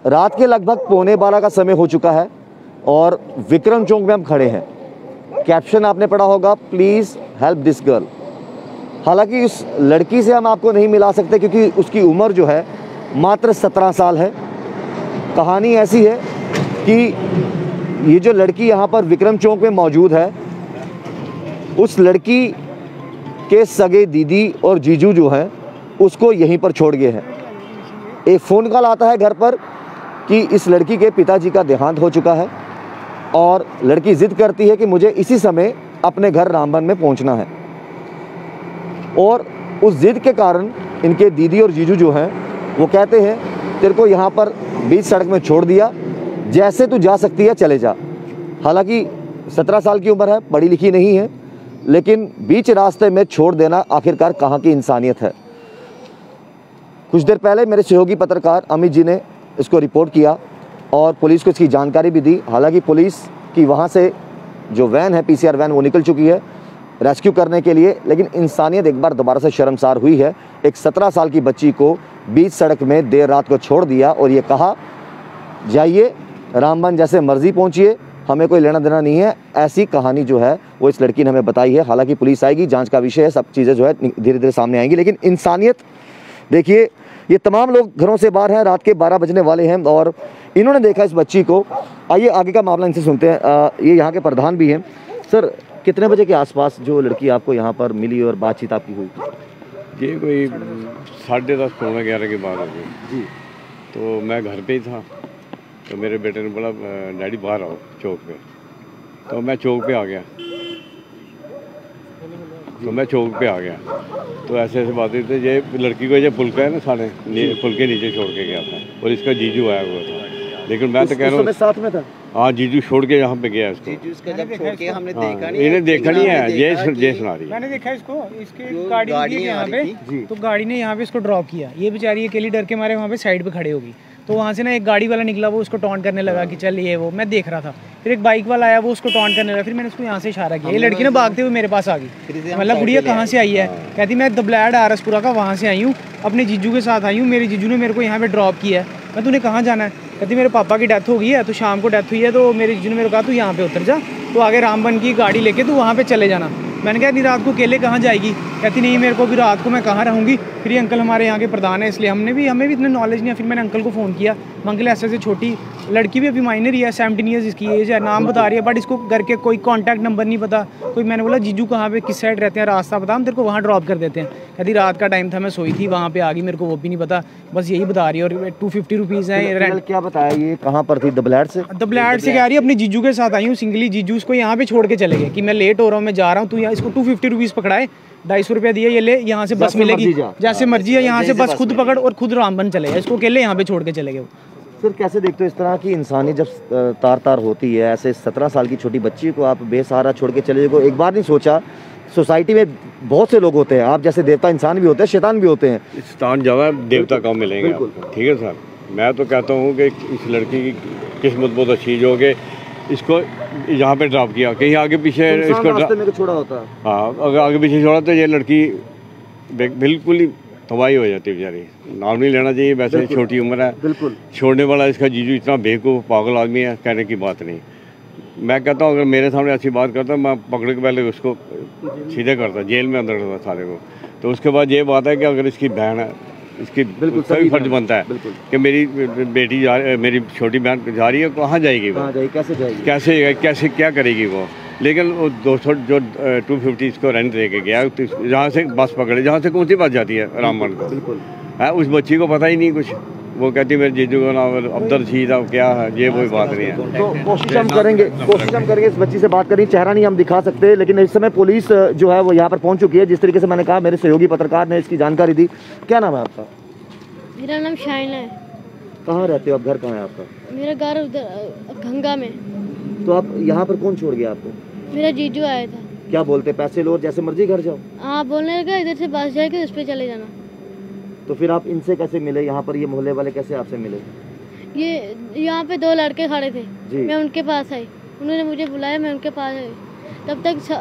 रात के लगभग 11:15 का समय हो चुका है और विक्रम चौक में हम खड़े हैं। कैप्शन आपने पढ़ा होगा, प्लीज़ हेल्प दिस गर्ल। हालांकि उस लड़की से हम आपको नहीं मिला सकते क्योंकि उसकी उम्र जो है मात्र 17 साल है। कहानी ऐसी है कि ये जो लड़की यहाँ पर विक्रम चौक में मौजूद है, उस लड़की के सगे दीदी और जीजू जो हैं उसको यहीं पर छोड़ गए हैं। एक फ़ोन कॉल आता है घर पर कि इस लड़की के पिताजी का देहांत हो चुका है और लड़की ज़िद करती है कि मुझे इसी समय अपने घर रामबन में पहुंचना है। और उस ज़िद के कारण इनके दीदी और जीजू जो हैं वो कहते हैं तेरे को यहाँ पर बीच सड़क में छोड़ दिया, जैसे तू जा सकती है चले जा। हालांकि 17 साल की उम्र है, पढ़ी लिखी नहीं है, लेकिन बीच रास्ते में छोड़ देना आखिरकार कहाँ की इंसानियत है। कुछ देर पहले मेरे सहयोगी पत्रकार अमित जी ने इसको रिपोर्ट किया और पुलिस को इसकी जानकारी भी दी। हालांकि पुलिस की वहाँ से जो वैन है, PCR वैन, वो निकल चुकी है रेस्क्यू करने के लिए, लेकिन इंसानियत एक बार दोबारा से शर्मसार हुई है। एक 17 साल की बच्ची को बीच सड़क में देर रात को छोड़ दिया और ये कहा जाइए रामबन जैसे मर्जी पहुँचिए, हमें कोई लेना देना नहीं है। ऐसी कहानी जो है वो इस लड़की ने हमें बताई है। हालांकि पुलिस आएगी, जांच का विषय है, सब चीज़ें जो है धीरे धीरे सामने आएंगी, लेकिन इंसानियत देखिए, ये तमाम लोग घरों से बाहर हैं, रात के 12 बजने वाले हैं और इन्होंने देखा इस बच्ची को। आइए आगे का मामला इनसे सुनते हैं। ये यहाँ के प्रधान भी हैं। सर, कितने बजे के आसपास जो लड़की आपको यहाँ पर मिली और बातचीत आपकी हुई? ये कोई 10:30 पौने 11 के बाद होगी जी। तो मैं घर पे ही था, तो मेरे बेटे ने बोला डैडी बाहर आओ चौक पे। तो मैं चौक पे आ गया तो ऐसे ऐसे बातें थे। ये लड़की को ये पुल का है ना, साढ़े पुल के नीचे छोड़ के गया था और इसका जीजू आया हुआ था। लेकिन मैं तो कह रहा हूँ साथ में था। हाँ, जीजू छोड़ के यहाँ पे गया इसको। जीजू इसका जब छोड़ के हमने देखा नहीं, इन्हें देखा नहीं है, ये सुना रही है। मैंने देखा इसको, इसकी गाड़ी थी यहाँ पे, तो गाड़ी ने यहाँ पे इसको ड्रॉप किया। ये बेचारी अकेली डर के मारे वहाँ पे साइड पे खड़े हो गई। तो वहाँ से ना एक गाड़ी वाला निकला, वो उसको टॉन्ट करने लगा कि चल ये वो, मैं देख रहा था। फिर एक बाइक वाला आया, वो उसको टॉन्ट करने लगा। फिर मैंने उसको यहाँ से इशारा किया। ये लड़की ना भागते हुए मेरे पास आ गई। मतलब गुड़िया कहाँ से आई है? कहती मैं दबलैड आरसपुरा का वहाँ से आई हूँ, अपने जीजू के साथ आई हूँ। मेरे जीजू ने मेरे को यहाँ पे ड्रॉप किया है। मैं तूने कहाँ जाना है? कहती मेरे पापा की डेथ हो गई है, तो शाम को डेथ हुई है, तो मेरे जीजू ने मेरे को कहा तू यहाँ पे उतर जा, तो आगे रामबन की गाड़ी लेके तू वहाँ पे चले जाना। मैंने कहा नहीं, रात को अकेले कहाँ जाएगी? कहती नहीं, मेरे को भी रात को मैं कहाँ रहूँगी। फिर ये अंकल हमारे यहाँ के प्रधान है, इसलिए हमें भी इतना नॉलेज नहीं है। फिर मैंने अंकल को फ़ोन किया, अंकल ऐसे छोटी लड़की भी अभी माइनर ही है, 17 ईयर्स इसकी एज है, नाम बता रही है, बट इसको घर के कोई कॉन्टैक्ट नंबर नहीं पता कोई। मैंने बोला जीजू कहाँ पे किस साइड रहते हैं, रास्ता बता, हम तेरे को वहाँ ड्रॉप कर देते हैं। कहती रात का टाइम था, मैं सोई थी, वहाँ पे आ गई, मेरे को वो भी नहीं पता, बस यही बता रही है। और 250 रुपीज़ है। क्या बताया ये कहाँ पर थी? दबलैड से कह रही है अपने जीजू के साथ आई हूँ सिंगली। जीजू इसको यहाँ पे छोड़ के चले गए कि मैं लेट हो रहा हूँ, मैं जा रहा हूँ, तू यहाँ इसको 250 रुपीज़ पकड़ाए, 250 रुपया दिए, ये ले, यहाँ से बस मिलेगी, जैसे मर्जी है, यहाँ से बस खुद पकड़ और खुद रामबन चले गए। इसको अकेले यहाँ पे छोड़ के चले गए। सर, कैसे देखते हो इस तरह की इंसानी जब तार होती है, ऐसे 17 साल की छोटी बच्ची को आप बेसहारा छोड़ के चले गए? एक बार नहीं सोचा? सोसाइटी में बहुत से लोग होते हैं, आप जैसे देवता इंसान भी होते हैं, शैतान भी होते हैं। शैतान ज़्यादा, देवता कम मिलेंगे आपको। ठीक है सर, मैं तो कहता हूँ कि इस लड़की की किस्मत बहुत अच्छी जो कि इसको यहाँ पे ड्रॉप किया, कहीं आगे पीछे इसको रास्ते में छोड़ा होता। हाँ, अगर आगे पीछे छोड़ा तो ये लड़की बिल्कुल ही तबाही हो जाती है बेचारी। नाम नहीं लेना चाहिए, वैसे छोटी उम्र है। बिल्कुल छोड़ने वाला इसका जीजू इतना बेवकूफ़ पागल आदमी है, कहने की बात नहीं। मैं कहता हूँ अगर मेरे सामने ऐसी बात करता मैं पकड़ के पहले उसको सीधे करता, जेल में अंदर करता सारे को। तो उसके बाद ये बात है कि अगर इसकी बहन है, इसकी सभी फर्ज बनता है कि मेरी बेटी मेरी छोटी बहन जा रही है, कहाँ जाएगी वो, कैसे क्या करेगी वो। लेकिन वो 200 जो 250 इसको रेंट दे के गया, जहाँ से बस पकड़े, जहाँ से कौन सी बस जाती है रामबन को, बिल्कुल है, उस बच्ची को पता ही नहीं कुछ। वो कहती है मेरे जीजू का नाम अब्दुल रशीद है, क्या है, ये कोई बात नहीं है। तो कोशिश हम करेंगे इस बच्ची से बात करनी। चेहरा नहीं हम दिखा सकते, लेकिन इस समय पुलिस जो है वो यहाँ पर पहुँच चुकी है। जिस तरीके से मैंने कहा, मेरे सहयोगी पत्रकार ने इसकी जानकारी दी। क्या नाम है आपका? मेरा नाम शाइन है। कहाँ रहते हो आप? घर कहाँ है आपका? मेरा घर उधर गंगा में। तो आप यहाँ पर कौन छोड़ गया आपको? मेरा जीजू आया था। क्या बोलते, पैसे लो जैसे मर्जी घर जाओ? हाँ, बोलने लगा इधर से बस जाएगी, उस पर चले जाना। तो फिर आप इनसे कैसे मिले? यहाँ पर ये मोहल्ले वाले कैसे आपसे मिले? ये यहाँ पे 2 लड़के खड़े थे, मैं उनके पास आई, उन्होंने मुझे बुलाया, मैं उनके पास आई। तब तक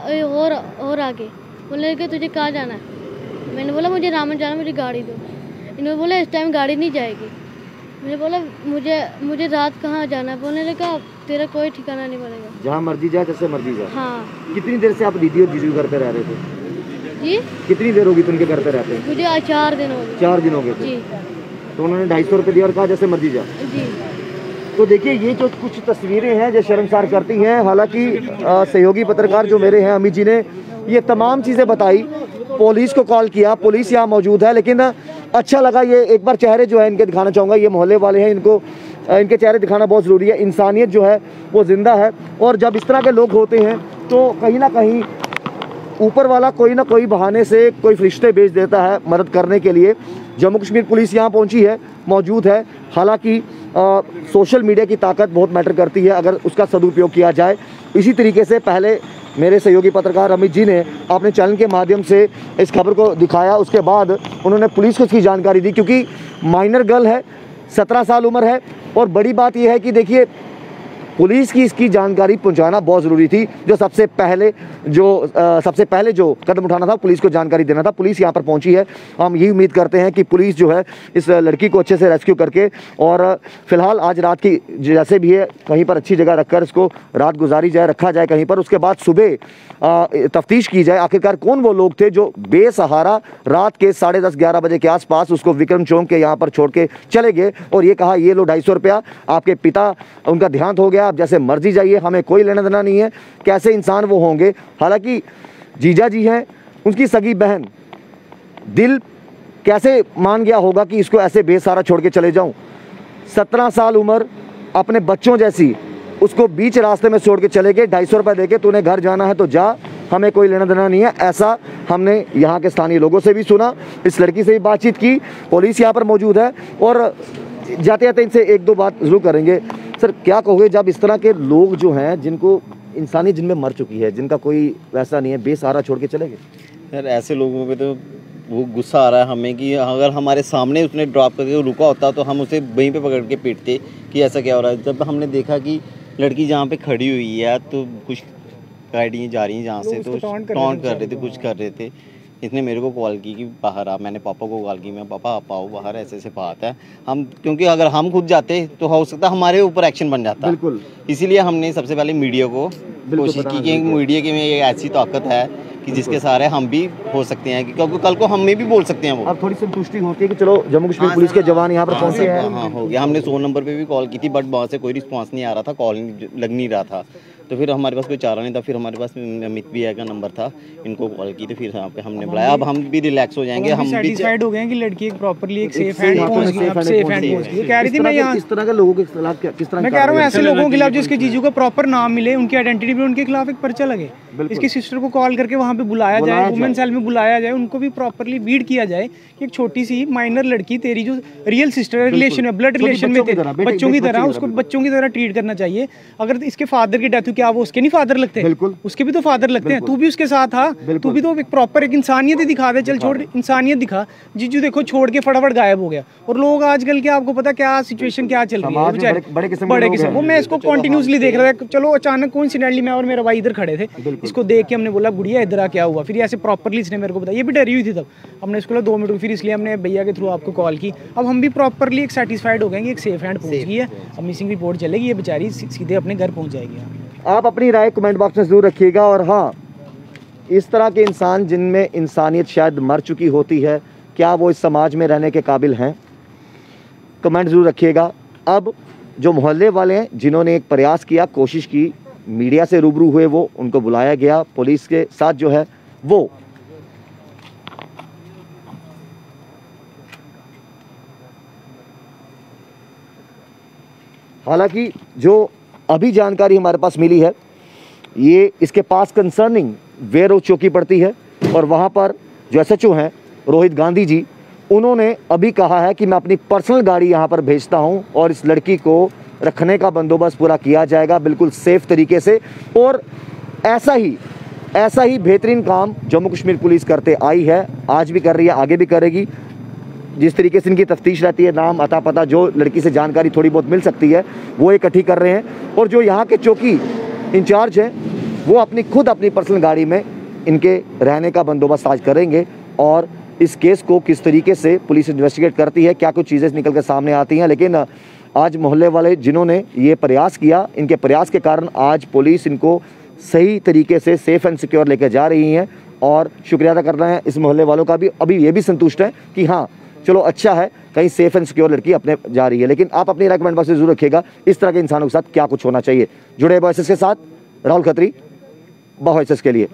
और आगे बोलने लगे तुझे कहाँ जाना है? मैंने बोला मुझे रामबन जाना, मुझे गाड़ी दो। इन्होंने बोला इस टाइम गाड़ी नहीं जाएगी। मैंने बोला मुझे रात कहाँ जाना है। बोलने लगा तेरा कोई ठिकाना नहीं बनेगा, जहाँ मर्जी जाए जैसे मर्जी जाए। हाँ। कितनी देर से आप दीदी और जीजू घर पे रह रहे थे? जी कितनी देर होगी तुमके घर पे रहते हैं? मुझे आज 4 दिन हो गए। 4 दिन हो गए थे। जी। तो उन्होंने 250 रुपये दिया और कहा जैसे मर्जी जा। जी। तो देखिए ये जो कुछ तस्वीरें हैं जो शर्मसार करती हैं। हालांकि सहयोगी पत्रकार जो मेरे हैं अमित जी ने ये तमाम चीज़ें बताई, पुलिस को कॉल किया, पुलिस यहाँ मौजूद है। लेकिन अच्छा लगा, ये एक बार चेहरे जो है इनके दिखाना चाहूँगा। ये मोहल्ले वाले हैं, इनको इनके चेहरे दिखाना बहुत ज़रूरी है। इंसानियत जो है वो ज़िंदा है, और जब इस तरह के लोग होते हैं तो कहीं ना कहीं ऊपर वाला कोई ना कोई बहाने से कोई फरिश्ते भेज देता है मदद करने के लिए। जम्मू कश्मीर पुलिस यहाँ पहुँची है, मौजूद है। हालांकि सोशल मीडिया की ताकत बहुत मैटर करती है अगर उसका सदुपयोग किया जाए। इसी तरीके से पहले मेरे सहयोगी पत्रकार अमित जी ने अपने चैनल के माध्यम से इस खबर को दिखाया, उसके बाद उन्होंने पुलिस को इसकी जानकारी दी, क्योंकि माइनर गर्ल है, 17 साल उम्र है। और बड़ी बात यह है कि देखिए पुलिस की इसकी जानकारी पहुंचाना बहुत ज़रूरी थी। जो सबसे पहले जो कदम उठाना था, पुलिस को जानकारी देना था। पुलिस यहाँ पर पहुंची है। हम यही उम्मीद करते हैं कि पुलिस जो है इस लड़की को अच्छे से रेस्क्यू करके, और फिलहाल आज रात की जैसे भी है कहीं पर अच्छी जगह रखकर इसको रात गुजारी जाए, रखा जाए कहीं पर। उसके बाद सुबह तफ्तीश की जाए आखिरकार कौन वो लोग थे जो बेसहारा रात के 10:30-11 बजे के आसपास उसको विक्रम चौक के यहाँ पर छोड़ के चले गए, और ये कहा ये लो 250 रुपया, आपके पिता उनका देहांत हो गया, आप जैसे मर्जी जाइए, हमें कोई लेना देना नहीं है। कैसे इंसान वो होंगे। हालांकि जीजा जी हैं, उनकी सगी बहन, दिल कैसे मान गया होगा कि इसको ऐसे बेसहारा छोड़ के चले जाऊं। 17 साल उम्र, अपने बच्चों जैसी, उसको बीच रास्ते में छोड़ के चले गए। 250 रुपये देके तूने घर जाना है तो जा, हमें कोई लेना देना नहीं है। ऐसा हमने यहाँ के स्थानीय लोगों से भी सुना, इस लड़की से भी बातचीत की। पुलिस यहाँ पर मौजूद है और जाते जाते इनसे एक दो बात जरूर करेंगे। सर क्या कहोगे जब इस तरह के लोग जो हैं जिनको इंसानी जिनमें मर चुकी है, जिनका कोई वैसा नहीं है, बेसहारा छोड़ के चले गए? यार ऐसे लोगों पे तो वो गुस्सा आ रहा है हमें कि अगर हमारे सामने उसने ड्रॉप करके रुका होता तो हम उसे वहीं पे पकड़ के पीटते कि ऐसा क्या हो रहा है। जब हमने देखा कि लड़की जहाँ पे खड़ी हुई है तो कुछ गाड़ियाँ जा रही हैं जहाँ से, तो टॉन्ट कर रहे थे, कुछ कर रहे थे। इसने मेरे को कॉल की कि बाहर आ। मैंने पापा को कॉल की, मैं पापा आप आओ बाहर, ऐसे ऐसे बात है। हम क्योंकि अगर हम खुद जाते तो हो सकता हमारे ऊपर एक्शन बन जाता। बिल्कुल। इसीलिए हमने सबसे पहले मीडिया को कोशिश की कि मीडिया की में ये ऐसी ताकत है कि जिसके सहारे हम भी हो सकते हैं, क्योंकि कल को हमें भी बोल सकते हैं। वो अब थोड़ी संतुष्टि होती है कि चलो जम्मू कश्मीर पुलिस के जवान यहाँ पर पहुंचे हैं। हाँ हो गया। हमने 100 नंबर पे भी कॉल की थी, बट वहाँ से कोई रिस्पांस नहीं आ रहा था, कॉल लग नहीं रहा था। तो फिर हमारे पास कोई चारा नहीं था। फिर हमारे पास अमित भैया का नंबर था, इनको कॉल की, तो फिर यहाँ पे हमने बुलाया। अब हम भी रिलैक्स हो जाएंगे, हम भी सैटिस्फाइड हो गए हैं कि लड़की एक प्रॉपर्ली एक सेफ हैंड पहुंच गई। अब सेफ हैंड पहुंच गई। कह रही थी मैं यहाँ इस तरह के लोगों के खिलाफ किस तरह, मैं कह रहा हूँ ऐसे लोगों के खिलाफ जिसके जीजू का प्रॉपर नाम मिले, उनकी आइडेंटिटी भी उनके खिलाफ एक पर्चा लगे। इसकी सिस्टर को कॉल करके वहाँ पे बुलाया जाए, वुमेन सेल में बुलाया जाए, उनको भी प्रॉपर्ली बीट किया जाए कि एक छोटी सी माइनर लड़की तेरी जो रियल सिस्टर रिलेशन में, ब्लड रिलेशन में बच्चों की तरह, उसको बच्चों की तरह ट्रीट करना चाहिए। अगर इसके फादर की डेथ हुई, क्या वो उसके नहीं फादर लगते? बिल्कुल, उसके भी तो फादर लगते हैं। तू भी उसके साथ था, तू भी तो एक प्रॉपर एक इंसानियत ही दिखा दे। चल छोड़, इंसानियत दिखा। जीजू देखो छोड़ के फटाफट गायब हो गया। और लोग आजकल के आपको पता क्या सिचुएशन क्या चल रही है, बड़े किस्म वो। मैं इसको कंटिन्यूसली देख रहा था। चलो अचानक कोइंसिडेंटली मैं और मेरा भाई इधर खड़े थे, इसको देख के हमने बोला गुड़िया इधर आ, क्या हुआ? फिर ऐसे प्रॉपर्ली इसने मेरे को बताया। ये भी डरी हुई थी तब। हमने इसको 2 मिनट, फिर इसलिए हमने भैया के थ्रू आपको कॉल की। अब हम भी प्रॉपर्ली एक सेटिस्फाइड हो गए कि एक सेफ हैंड पहुंच गई है। अब मिसिंग रिपोर्ट चलेगी, ये बेचारी सीधे अपने घर पहुंच जाएगी। आप अपनी राय कमेंट बॉक्स में ज़रूर रखिएगा। और हाँ, इस तरह के इंसान जिनमें इंसानियत शायद मर चुकी होती है, क्या वो इस समाज में रहने के काबिल हैं? कमेंट ज़रूर रखिएगा। अब जो मोहल्ले वाले हैं जिन्होंने एक प्रयास किया, कोशिश की, मीडिया से रूबरू हुए, वो उनको बुलाया गया। पुलिस के साथ जो है वो हालांकि जो अभी जानकारी हमारे पास मिली है, ये इसके पास कंसर्निंग वेरो चौकी पड़ती है, और वहाँ पर जो SHO हैं रोहित गांधी जी, उन्होंने अभी कहा है कि मैं अपनी पर्सनल गाड़ी यहाँ पर भेजता हूँ और इस लड़की को रखने का बंदोबस्त पूरा किया जाएगा बिल्कुल सेफ तरीके से। और ऐसा ही बेहतरीन काम जम्मू कश्मीर पुलिस करते आई है, आज भी कर रही है, आगे भी करेगी। जिस तरीके से इनकी तफ्तीश रहती है, नाम अता पता, जो लड़की से जानकारी थोड़ी बहुत मिल सकती है वो इकट्ठी कर रहे हैं। और जो यहाँ के चौकी इंचार्ज हैं वो अपनी पर्सनल गाड़ी में इनके रहने का बंदोबस्त आज करेंगे और इस केस को किस तरीके से पुलिस इन्वेस्टिगेट करती है, क्या कुछ चीज़ें निकल कर सामने आती हैं। लेकिन आज मोहल्ले वाले जिन्होंने ये प्रयास किया, इनके प्रयास के कारण आज पुलिस इनको सही तरीके से सेफ़ एंड सिक्योर लेकर जा रही हैं और शुक्रिया अदा कर रहे हैं इस मोहल्ले वालों का भी। अभी ये भी संतुष्ट है कि हाँ चलो अच्छा है, कहीं सेफ़ एंड सिक्योर लड़की अपने जा रही है। लेकिन आप अपनी राय कमेंट बॉक्स में जरूर रखिएगा, इस तरह के इंसानों के साथ क्या कुछ होना चाहिए। जुड़े वॉइसेस के साथ राहुल खत्री, वॉइसेस के लिए।